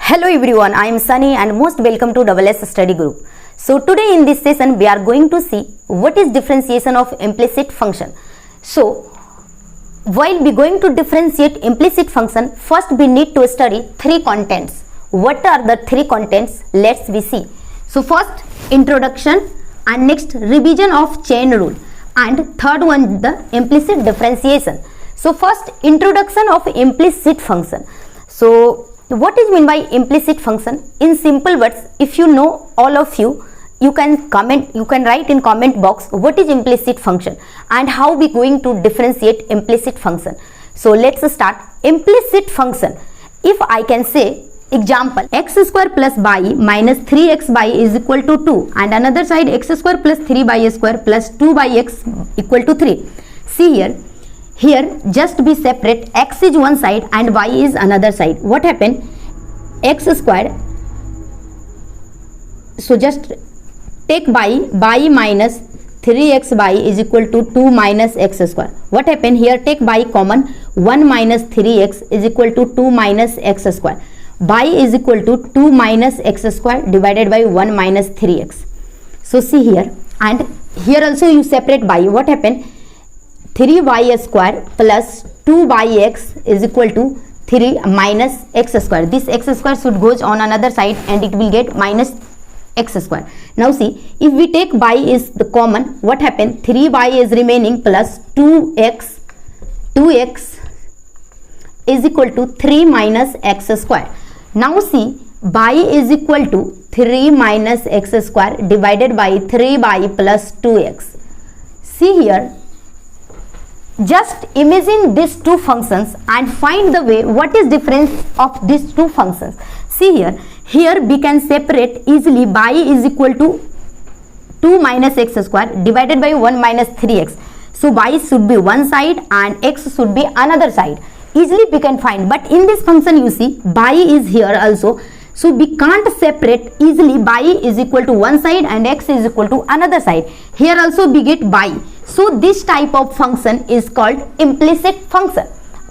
Hello everyone, I am Sunny and most welcome to SS Study Group. So today in this session we are going to see what is differentiation of implicit function. So while we going to differentiate implicit function, first we need to study three contents. What are the three contents? Let's we see. So first introduction and next revision of chain rule and third one the implicit differentiation. So first introduction of implicit function. So what is mean by implicit function? In simple words, if you know, all of you can comment, you can write in comment box what is implicit function and how we going to differentiate implicit function. So let's start. Implicit function, if I can say example x square plus y minus 3xy is equal to 2 and another side x square plus 3y square plus 2x equal to 3. See here just be separate, x is one side and y is another side. What happened? X square, so just take y minus 3xy is equal to 2 minus x square. What happened here? Take y common, 1 minus 3x is equal to 2 minus x square. Y is equal to 2 minus x square divided by 1 minus 3x. So see here, and here also you separate y. What happened? 3y square plus 2yx is equal to 3 minus x square. This x square should goes on another side and it will get minus x square. Now see, if we take y is the common, what happened? 3y is remaining plus 2x is equal to 3 minus x square. Now see, y is equal to 3 minus x square divided by 3y plus 2x. See here, just imagine these two functions and find the way what is difference of these two functions. See here we can separate easily. Y is equal to 2 minus x square divided by 1 minus 3x. So y should be one side and x should be another side. Easily we can find, but in this function you see y is here also. So we can't separate easily. Y is equal to one side and x is equal to another side. Here also we get y. So this type of function is called implicit function.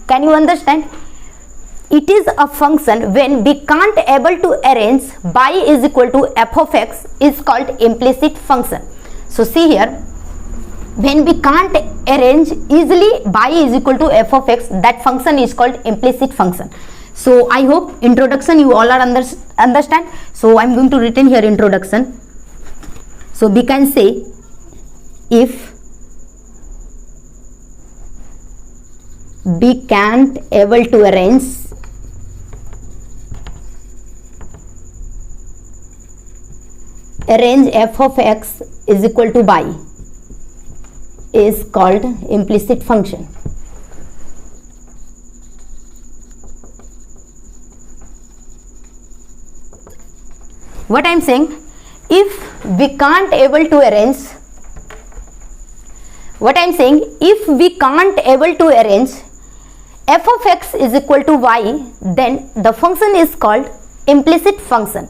Can you understand? It is a function when we can't able to arrange y is equal to f of x is called implicit function. So see here, when we can't arrange easily y is equal to f of x, that function is called implicit function. So I hope introduction you all are understand. So I am going to written here introduction. So we can say if we can't able to arrange f of x is equal to y is called implicit function. What I am saying, if we can't able to arrange, what I am saying, if we can't able to arrange f of x is equal to y, then the function is called implicit function.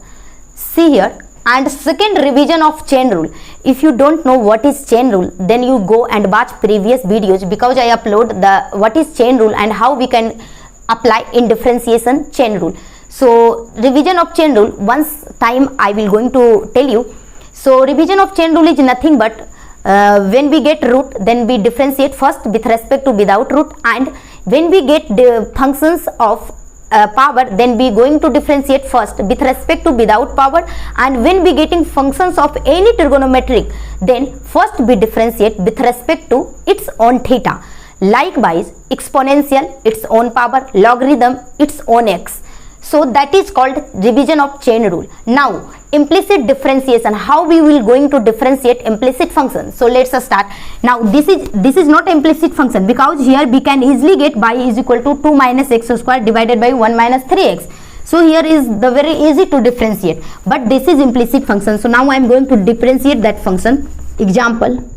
See here, and second revision of chain rule. If you don't know what is chain rule, then you go and watch previous videos, because I upload the what is chain rule and how we can apply in differentiation chain rule. So revision of chain rule, once time I will going to tell you. So revision of chain rule is nothing but when we get root, then we differentiate first with respect to without root, and when we get the functions of power, then we going to differentiate first with respect to without power, and when we getting functions of any trigonometric, then first we differentiate with respect to its own theta. Likewise exponential its own power, logarithm its own x. So that is called revision of chain rule. Now implicit differentiation, how we will going to differentiate implicit function. So let's start. Now this is not implicit function, because here we can easily get y is equal to 2 minus x square divided by 1 minus 3x. So here is the very easy to differentiate, but this is implicit function. So now I am going to differentiate that function. Example,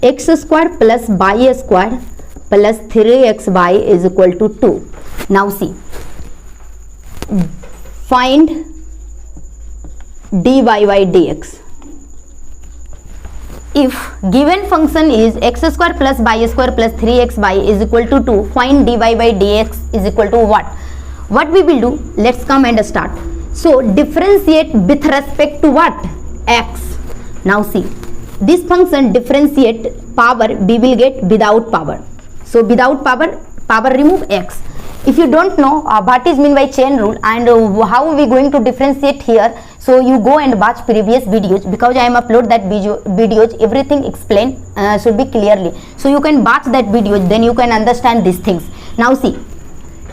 x square plus y square plus 3xy is equal to 2. Now see, find dy by dx. If given function is x square plus y square plus 3xy is equal to 2, find dy by dx is equal to what? what we will do, let's come and start. So differentiate with respect to what? X. Now see, this function differentiate power, we will get without power. So without power remove x. If you don't know what is mean by chain rule and how we going to differentiate here, so you go and watch previous videos, because I am upload that videos, everything explained should be clearly. So you can watch that video, then you can understand these things. Now see,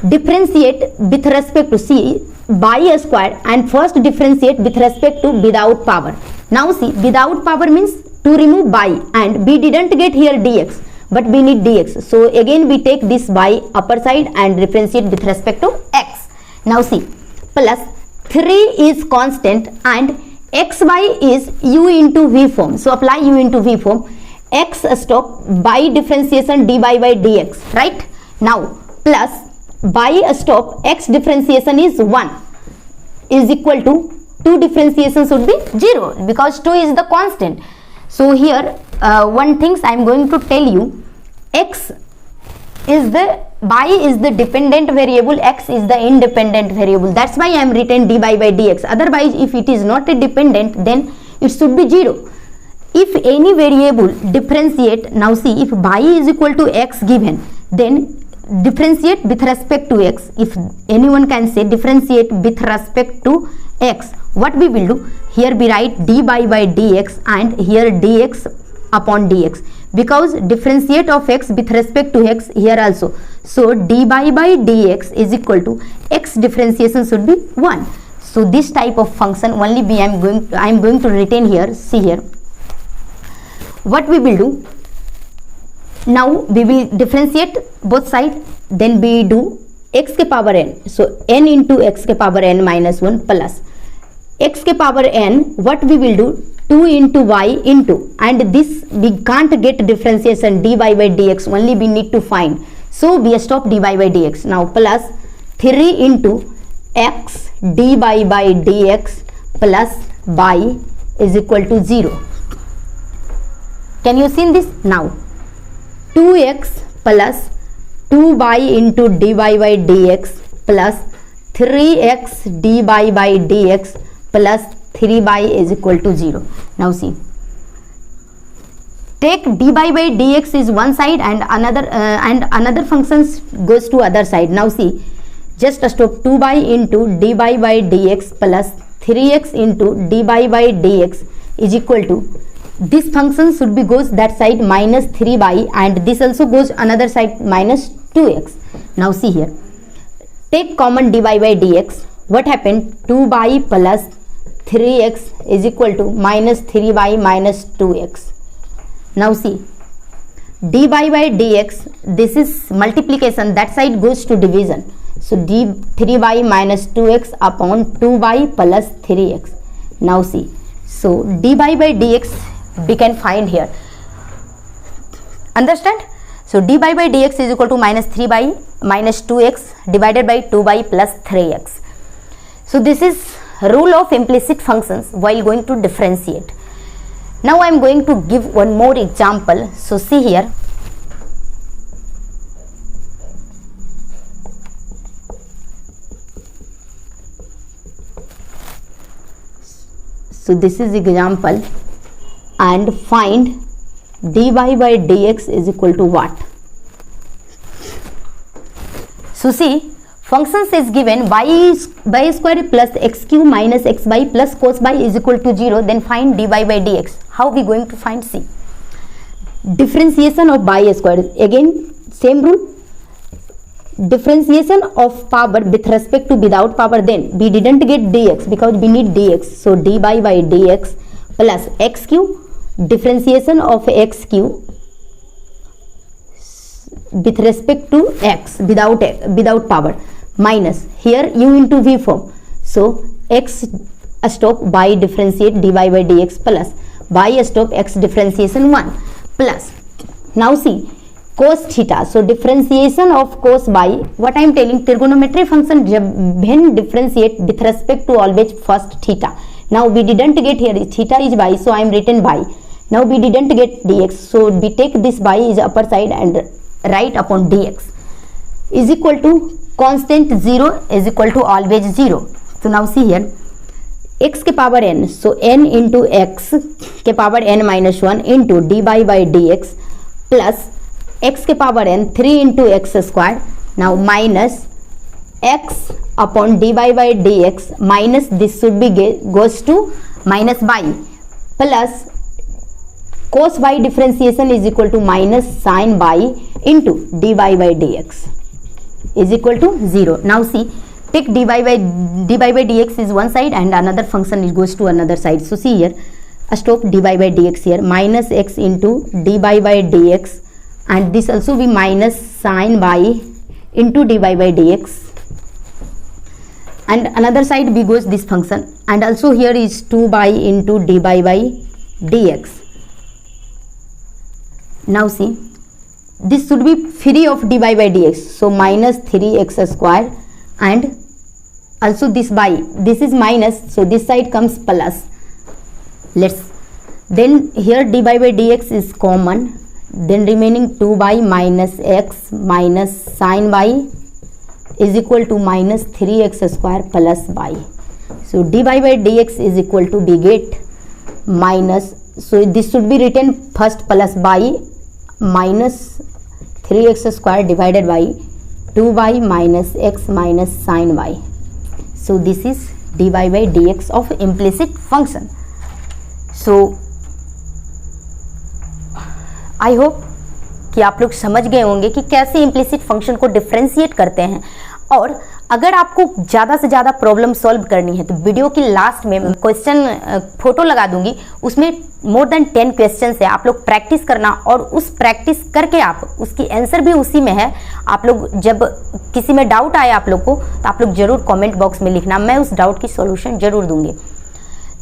differentiate with respect to c by a square, and first differentiate with respect to without power. Now see, without power means to remove by, and we didn't get here dx, but we need dx. So again we take this by upper side and differentiate with respect to x. Now see, plus 3 is constant and xy is u into v form. So apply u into v form. X stop by differentiation dy by dx, right? Now plus by a stop x differentiation is 1 is equal to 2 differentiation should be 0, because 2 is the constant. So here one things I am going to tell you, x is the, by is the dependent variable, x is the independent variable. That's why I am written dy by dx. Otherwise if it is not a dependent, then it should be 0. If any variable differentiate, now see, if by is equal to x given, then differentiate with respect to x. If anyone can say differentiate with respect to x, what we will do, here we write dy by dx and here dx upon dx, because differentiate of x with respect to x here also. So dy by dx is equal to x differentiation should be 1. So this type of function only I am going to retain here. See here, what we will do, now we will differentiate both sides, then we do x ke power n. So n into x ke power n minus 1 plus x ke power n, what we will do, 2 into y into, and this we can't get differentiation dy by dx, only we need to find. So we stop dy by dx. Now plus 3 into x dy by dx plus y is equal to 0. Can you see this? Now 2x plus 2y into dy by dx plus 3x dy by dx plus 3y is equal to 0. Now see, take dy by dx is one side and another functions goes to other side. Now see, just stop 2y into dy by dx plus 3x into dy by dx is equal to, this function should be goes that side minus 3y, and this also goes another side minus 2x. Now see here, take common dy by dx, what happened, 2y plus 3x is equal to minus 3y minus 2x. Now see, dy by dx, this is multiplication, that side goes to division. So d 3y minus 2x upon 2y plus 3x. Now see, so dy by dx we can find here. Understand? So dy by dx is equal to minus 3y minus 2x divided by 2y plus 3x. So this is rule of implicit functions while going to differentiate. Now I am going to give one more example. So see here, so this is example, and find dy by dx is equal to what. So see, functions is given y square plus x cube minus x y plus cos y is equal to 0, then find dy by dx. How we going to find? See, differentiation of y square, again same rule, differentiation of power with respect to without power, then we didn't get dx because we need dx. So dy by dx plus x cube, differentiation of x cube with respect to x without power, minus here u into v form. So x stop y differentiate dy by dx plus y stop x differentiation 1 plus, now see, cos theta. So differentiation of cos y, what I am telling, trigonometry function when differentiate with respect to always first theta. Now we didn't get here, theta is y, so I am written y. Now we didn't get dx, so we take this y is upper side and write upon dx is equal to constant 0 is equal to always 0. So now see here, x के power n, so n into x के power n minus 1 into dy by dx plus x के power n 3 into x square, now minus x upon dy by dx minus this should be goes to minus y plus cos y differentiation is equal to minus sin y into dy by dx is equal to 0. Now see, take dy by dx is one side and another function is goes to another side. So see here, stop dy by dx here, minus x into dy by dx, and this also be minus sin y into dy by dx, and another side b goes this function, and also here is 2 by into dy by dx. Now see, this should be free of dy by dx, so minus 3x square, and also this by, this is minus, so this side comes plus. Let's, then here dy by dx is common, then remaining 2 by minus x minus sin y is equal to minus 3x square plus y. So dy by dx is equal to, we get minus, so this should be written first plus y minus 3x square divided by 2y minus x minus sin y. So this is dy by dx of implicit function. So I hope कि आप लोग समझ गए होंगे कि कैसे implicit function को differentiate करते हैं। और अगर आपको ज़्यादा से ज़्यादा प्रॉब्लम सॉल्व करनी है तो वीडियो की लास्ट में क्वेश्चन फोटो लगा दूंगी, उसमें मोर देन 10 क्वेश्चन है, आप लोग प्रैक्टिस करना, और उस प्रैक्टिस करके आप उसकी आंसर भी उसी में है। आप लोग जब किसी में डाउट आए आप लोग को, तो आप लोग जरूर कमेंट बॉक्स में लिखना, मैं उस डाउट की सॉल्यूशन जरूर दूंगी।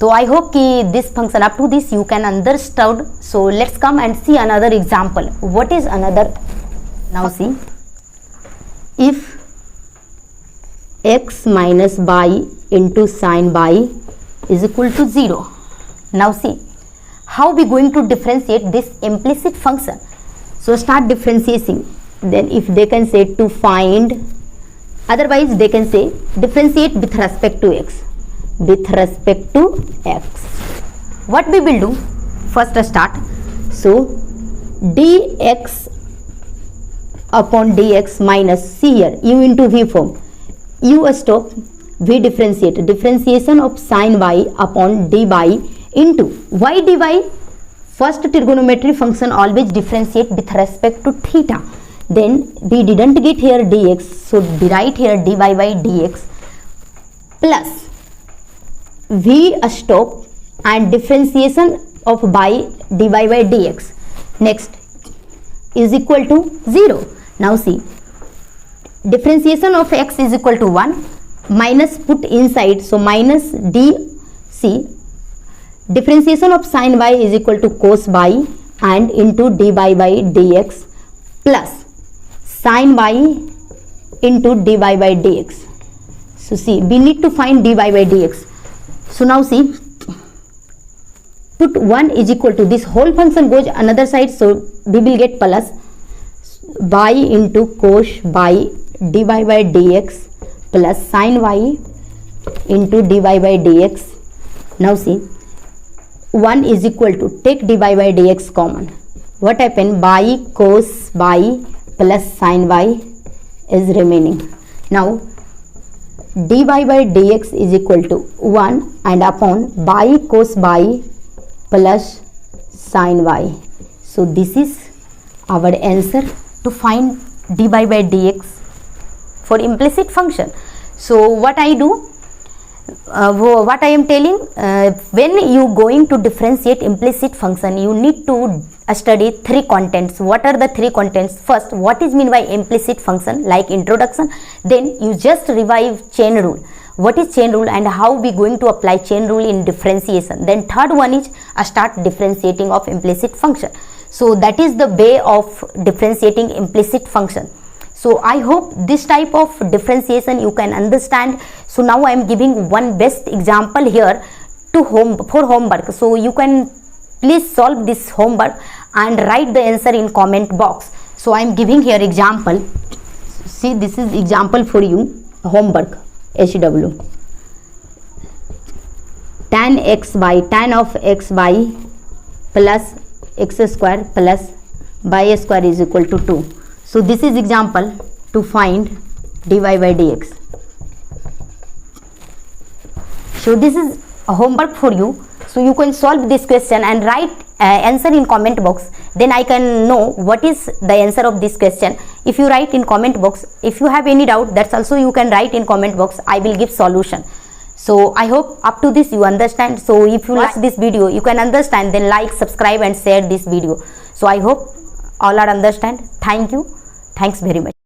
तो आई होप कि this function up to this you can understand. So let's come and see another example. What is another? Now see, if x minus y into sin y is equal to 0. Now see, how we going to differentiate this implicit function? So start differentiating. Then if they can say to find, otherwise they can say differentiate with respect to x. With respect to x. What we will do? First start. So dx upon dx minus, see here, u into v form. U stop, we differentiate, differentiation of sin y upon dy into y dy. First trigonometry function always differentiate with respect to theta. Then we didn't get here dx, so we write here dy by dx plus v stop and differentiation of by dy by dx next is equal to 0. Now see, differentiation of x is equal to 1, minus put inside, so minus dc, differentiation of sin y is equal to cos y and into dy by dx plus sin y into dy by dx. So see, we need to find dy by dx. So now see, put 1 is equal to, this whole function goes another side, so we will get plus y into cos y dy by dx plus sin y into dy by dx. Now see, 1 is equal to, take dy by dx common, what happened? Y cos y plus sin y is remaining. Now dy by dx is equal to 1 and upon y cos y plus sin y. So this is our answer to find dy by dx for implicit function. So what I do, what I am telling, when you going to differentiate implicit function, you need to study 3 contents. What are the 3 contents? First, what is mean by implicit function, like introduction. Then you just revive chain rule. What is chain rule and how we going to apply chain rule in differentiation. Then third one is start differentiating of implicit function. So that is the way of differentiating implicit function. So I hope this type of differentiation you can understand. So now I am giving one best example here to for homework. So you can please solve this homework and write the answer in comment box. So I am giving here example. See, this is example for you, homework, HW. Tan of x by plus x square plus y square is equal to 2. So this is example to find dy by dx. So this is a homework for you. So you can solve this question and write answer in comment box. Then I can know what is the answer of this question. If you write in comment box, if you have any doubt, that's also you can write in comment box. I will give solution. So I hope up to this you understand. So if you like this video, you can understand, then like, subscribe and share this video. So I hope all are understand. Thank you. Thanks very much.